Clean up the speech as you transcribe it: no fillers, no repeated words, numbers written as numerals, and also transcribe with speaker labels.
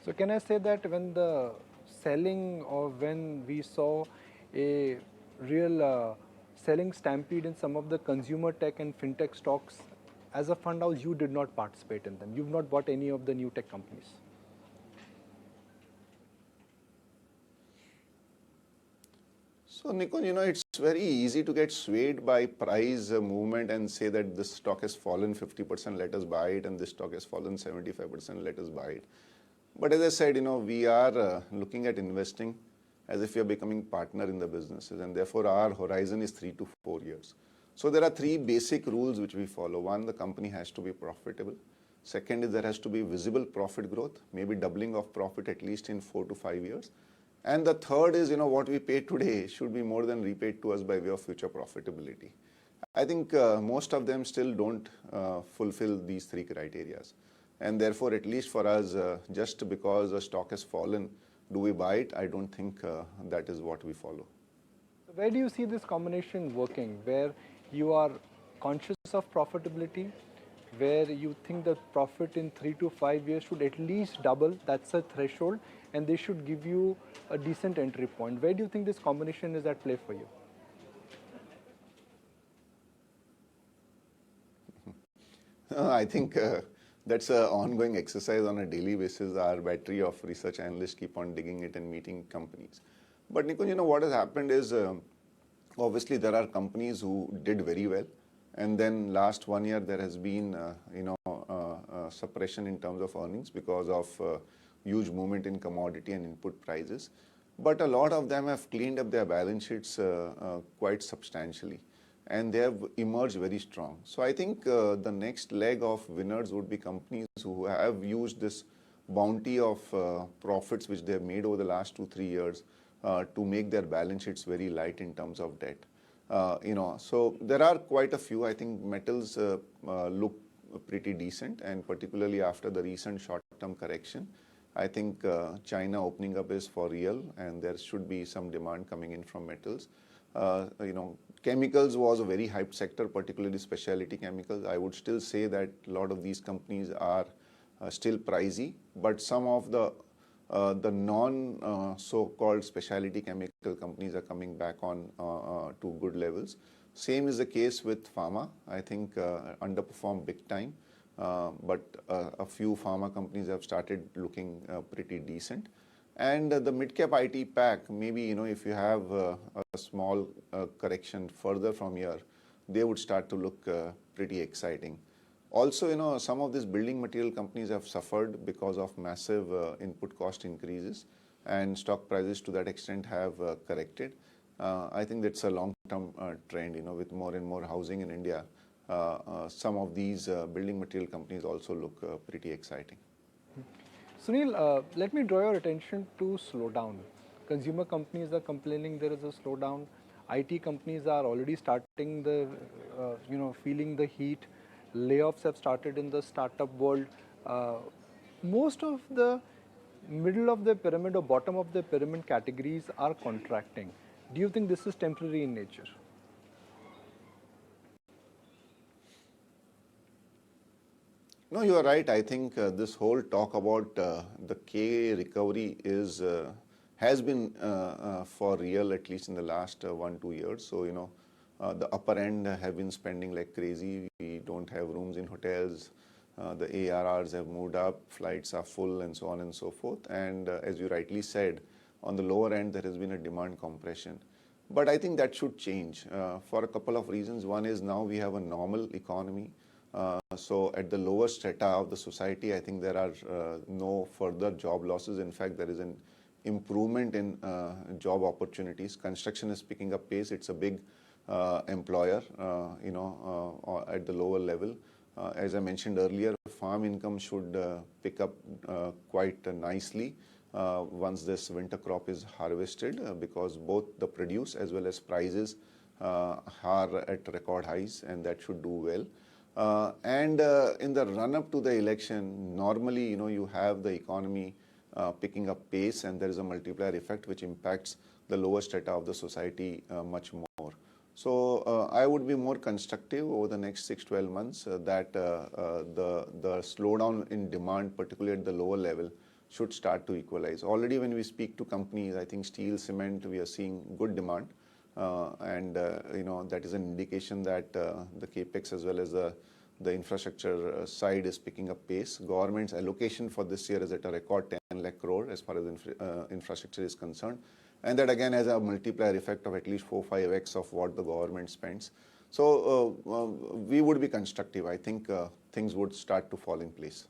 Speaker 1: So can I say that when the selling or when we saw a real selling stampede in some of the consumer tech and fintech stocks, as a fund house, you did not participate in them. You've not bought any of the new tech companies.
Speaker 2: So, Nikunj, it's very easy to get swayed by price movement and say that this stock has fallen 50%, let us buy it, and this stock has fallen 75%, let us buy it. But as I said, we are looking at investing as if we are becoming partner in the businesses, and therefore our horizon is 3 to 4 years. So there are three basic rules which we follow. One, the company has to be profitable. Second is there has to be visible profit growth, maybe doubling of profit at least in 4 to 5 years. And the third is, what we pay today should be more than repaid to us by way of future profitability. I think most of them still don't fulfill these three criteria. And therefore, at least for us, just because a stock has fallen, do we buy it? I don't think that is what we follow.
Speaker 1: Where do you see this combination working, where you are conscious of profitability, where you think the profit in 3 to 5 years should at least double, that's a threshold, and they should give you a decent entry point? Where do you think this combination is at play for you?
Speaker 2: I think that's an ongoing exercise on a daily basis. Our battery of research analysts keep on digging it and meeting companies. But Nikunj, what has happened is obviously there are companies who did very well, and then last 1 year there has been suppression in terms of earnings because of huge movement in commodity and input prices. But a lot of them have cleaned up their balance sheets quite substantially, and they have emerged very strong. So I think the next leg of winners would be companies who have used this bounty of profits which they have made over the last 2-3 years to make their balance sheets very light in terms of debt. So there are quite a few. I think metals look pretty decent, and particularly after the recent short-term correction, I think China opening up is for real, and there should be some demand coming in from metals. Chemicals was a very hyped sector, particularly specialty chemicals. I would still say that a lot of these companies are still pricey, but some of the non so-called specialty chemical companies are coming back on to good levels. Same is the case with pharma. I think underperformed big time, but a few pharma companies have started looking pretty decent. And the mid-cap IT pack, maybe, if you have a small correction further from here, they would start to look pretty exciting. Also, some of these building material companies have suffered because of massive input cost increases, and stock prices to that extent have corrected. I think that's a long-term trend, with more and more housing in India. Some of these building material companies also look pretty exciting.
Speaker 1: Sunil, let me draw your attention to slowdown. Consumer companies are complaining there is a slowdown. IT companies are already starting the, feeling the heat. Layoffs have started in the startup world. Most of the middle of the pyramid or bottom of the pyramid categories are contracting. Do you think this is temporary in nature?
Speaker 2: No, you are right. I think this whole talk about the K recovery has been for real, at least in the last 1-2 years. So, the upper end have been spending like crazy. We don't have rooms in hotels. The ARRs have moved up, flights are full, and so on and so forth. And as you rightly said, on the lower end, there has been a demand compression. But I think that should change for a couple of reasons. One is now we have a normal economy. So at the lower strata of the society, I think there are no further job losses. In fact, there is an improvement in job opportunities. Construction is picking up pace. It's a big employer, at the lower level. As I mentioned earlier, farm income should pick up quite nicely once this winter crop is harvested, because both the produce as well as prices are at record highs, and that should do well. And in the run-up to the election, normally, you have the economy picking up pace, and there is a multiplier effect which impacts the lower strata of the society much more. So I would be more constructive over the next 6-12 months that the slowdown in demand, particularly at the lower level, should start to equalize. Already when we speak to companies, I think steel, cement, we are seeing good demand. That is an indication that the capex as well as the infrastructure side is picking up pace. Government's allocation for this year is at a record 10 lakh crore as far as infrastructure is concerned. And that again has a multiplier effect of at least 4-5x of what the government spends. So we would be constructive. I think things would start to fall in place.